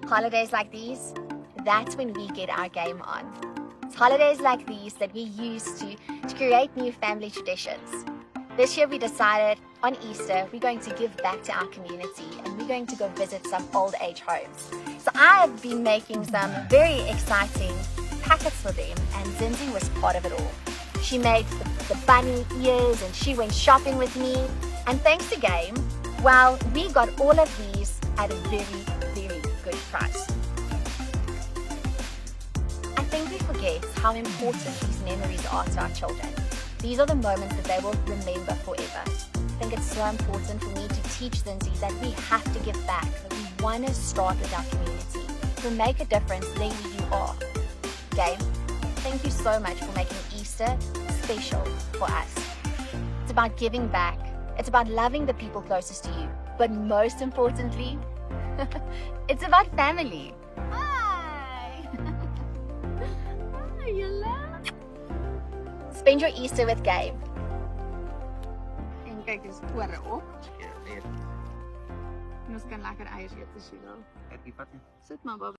Holidays like these, that's when we get our game on. It's holidays like these that we use to create new family traditions. This year we decided on Easter we're going to give back to our community and we're going to go visit some old age homes. So I've been making some very exciting packets for them and Zinzi was part of it all. She made the bunny ears and she went shopping with me. And thanks to Game, well, we got all of these at a very, very good price. I think we forget how important these memories are to our children. These are the moments that they will remember forever. I think it's so important for me to teach Zinzi that we have to give back, that we want to start with our community, to make a difference there where you are. Game, thank you so much for making Easter special for us. It's about giving back. It's about loving the people closest to you. But most importantly, it's about family. Hi! Hi, julle. Spend your Easter with Gabe. En kyk, dis ore op. En ons kan lekker eiers eet as jy wil. Sit maar, Bob.